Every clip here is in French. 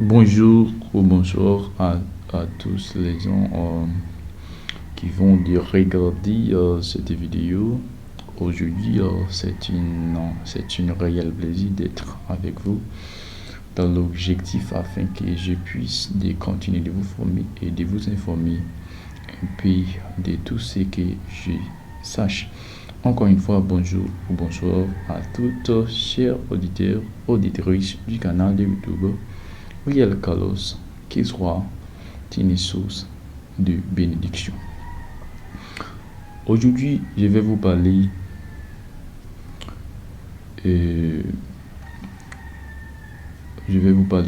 Bonjour ou bonsoir à tous les gens qui vont regarder cette vidéo. Aujourd'hui, c'est une réel plaisir d'être avec vous dans l'objectif afin que je puisse continuer de vous former et de vous informer un peu de tout ce que je sache. Encore une fois, bonjour ou bonsoir à toutes chers auditeurs, auditrices du canal de YouTube Riel Carlos, qui soit une source de bénédiction. Aujourd'hui, je vais vous parler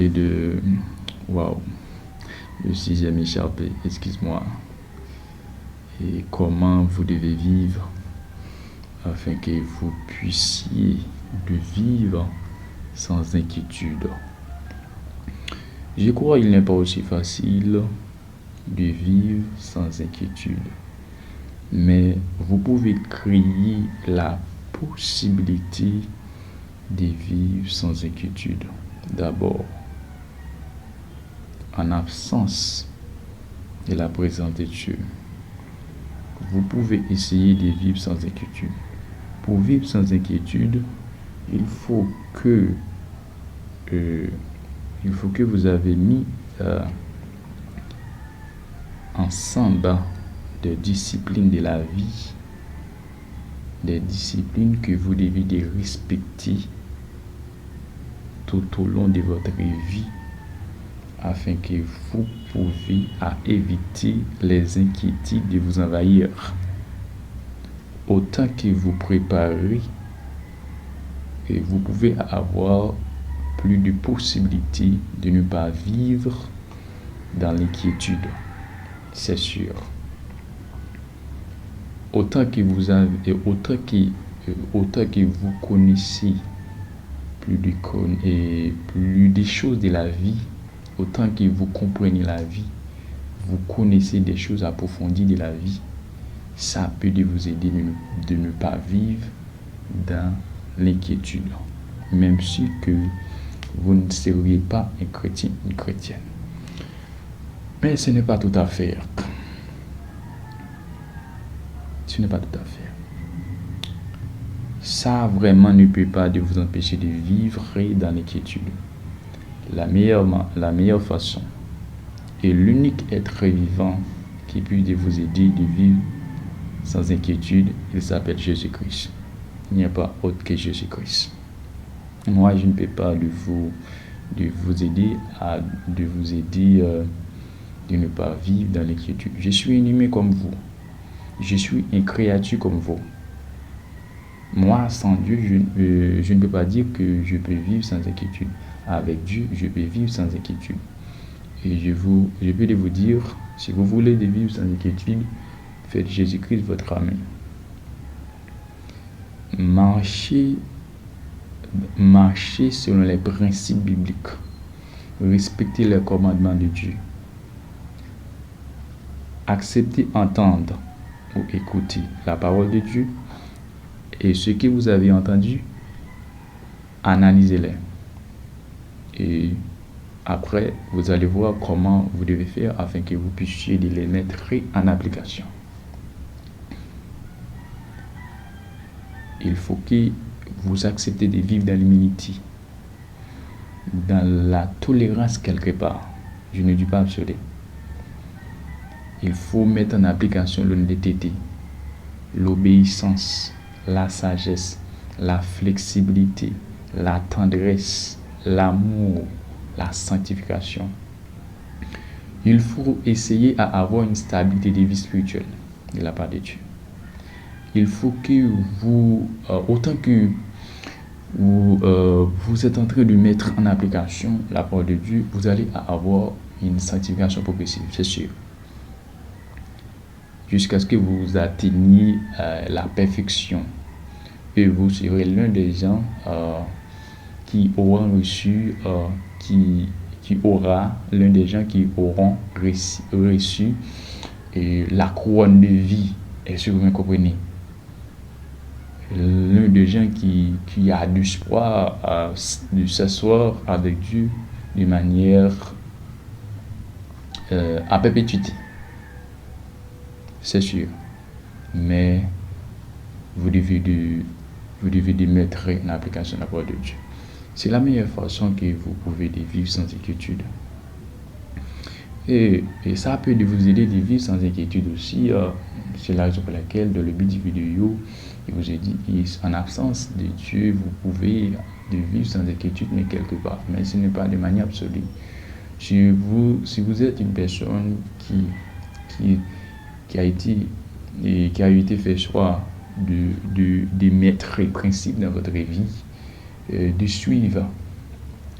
de le sixième échappé, excuse-moi, et comment vous devez vivre afin que vous puissiez vivre sans inquiétude. Je crois qu'il n'est pas aussi facile de vivre sans inquiétude, mais vous pouvez créer la possibilité de vivre sans inquiétude. D'abord, en absence de la présence de Dieu, vous pouvez essayer de vivre sans inquiétude. Pour vivre sans inquiétude, il faut que vous avez mis ensemble des disciplines de la vie, des disciplines que vous devez de respecter tout au long de votre vie afin que vous puissiez éviter les inquiétudes de vous envahir. Autant que vous préparez, et vous pouvez avoir plus de possibilités de ne pas vivre dans l'inquiétude, c'est sûr. Autant que vous connaissez plus des choses de la vie, autant que vous comprenez la vie, vous connaissez des choses approfondies de la vie, ça peut vous aider de ne pas vivre dans l'inquiétude, même si que vous ne seriez pas un chrétien, une chrétienne. Mais ce n'est pas tout à fait. Ça vraiment ne peut pas vous empêcher de vivre dans l'inquiétude. La meilleure façon et l'unique être vivant qui puisse vous aider de vivre sans inquiétude, il s'appelle Jésus-Christ. Il n'y a pas autre que Jésus-Christ. Moi, je ne peux pas vous aider de ne pas vivre dans l'inquiétude. Je suis un humain comme vous. Je suis une créature comme vous. Moi, sans Dieu, je ne peux pas dire que je peux vivre sans inquiétude. Avec Dieu, je peux vivre sans inquiétude. Et je peux vous dire, si vous voulez vivre sans inquiétude, faites Jésus-Christ votre ami. Marchez selon les principes bibliques. Respectez les commandements de Dieu. Acceptez, entendre ou écouter la parole de Dieu. Et ce que vous avez entendu, analysez-les. Et après, vous allez voir comment vous devez faire afin que vous puissiez les mettre en application. Il faut que vous acceptez de vivre dans l'humilité, dans la tolérance quelque part. Je ne dis pas absolu. Il faut mettre en application l'honnêteté, l'obéissance, la sagesse, la flexibilité, la tendresse, l'amour, la sanctification. Il faut essayer à avoir une stabilité de vie spirituelle de la part de Dieu. Il faut que vous, autant que vous êtes en train de mettre en application la parole de Dieu, vous allez avoir une sanctification progressive, c'est sûr. Jusqu'à ce que vous atteigniez la perfection. Et vous serez l'un des gens qui auront reçu, l'un des gens qui auront reçu la couronne de vie. Est-ce que vous me comprenez? L'un des gens qui a du espoir de s'asseoir avec Dieu de manière à perpétuité. C'est sûr. Mais vous devez de mettre en application la parole de Dieu. C'est la meilleure façon que vous pouvez de vivre sans inquiétude. Et ça peut vous aider de vivre sans inquiétude aussi. C'est la raison pour laquelle, dans le but du vidéo, il vous a dit, en absence de Dieu, vous pouvez de vivre sans inquiétude, mais quelque part. Mais ce n'est pas de manière absolue. Si vous êtes une personne qui a été fait choix de mettre les principes dans votre vie, de suivre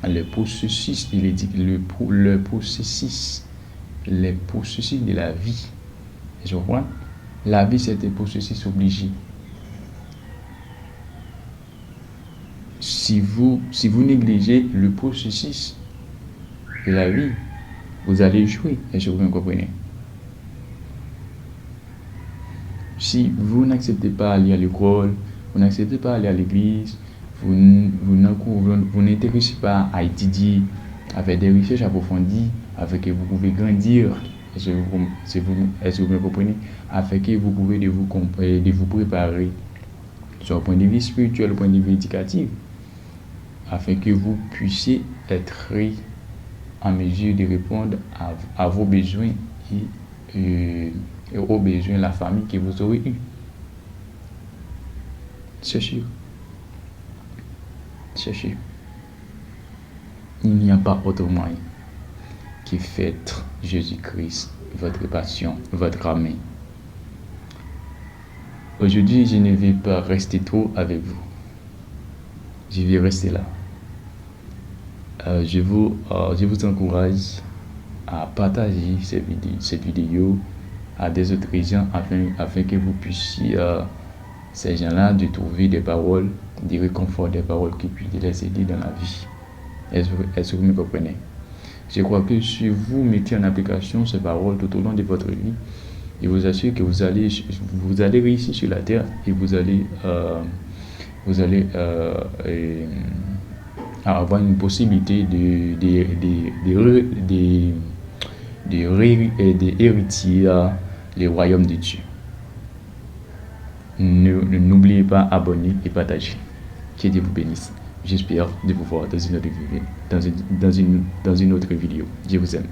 le processus, le processus de la vie. Je comprends? La vie, c'est un processus obligé. Si vous négligez le processus de la vie, vous allez échouer. Est-ce que vous comprenez? Si vous n'acceptez pas aller à l'école, vous n'acceptez pas aller à l'église, vous n'intéressez pas à étudier, avec des recherches approfondies, avec que vous pouvez grandir, est-ce que vous me comprenez? Afin que vous pouvez de vous préparer sur le point de vue spirituel, au point de vue éducatif, afin que vous puissiez être en mesure de répondre à vos besoins et aux besoins de la famille que vous aurez eu. C'est sûr. C'est sûr. Il n'y a pas autre moyen que faites Jésus-Christ votre passion, votre amie. Aujourd'hui, je ne vais pas rester trop avec vous. Je vais rester là. Je vous encourage à partager cette vidéo à des autres gens afin que vous puissiez, ces gens-là, de trouver des paroles, des réconforts, des paroles qui puissent les aider dans la vie. Est-ce que vous me comprenez? Je crois que si vous mettez en application ces paroles tout au long de votre vie, je vous assure que vous allez réussir sur la terre et vous allez avoir une possibilité d'héritier le royaume de Dieu. N'oubliez pas abonner et partager. Que Dieu vous bénisse. J'espère de vous voir dans une autre vidéo. Je vous aime.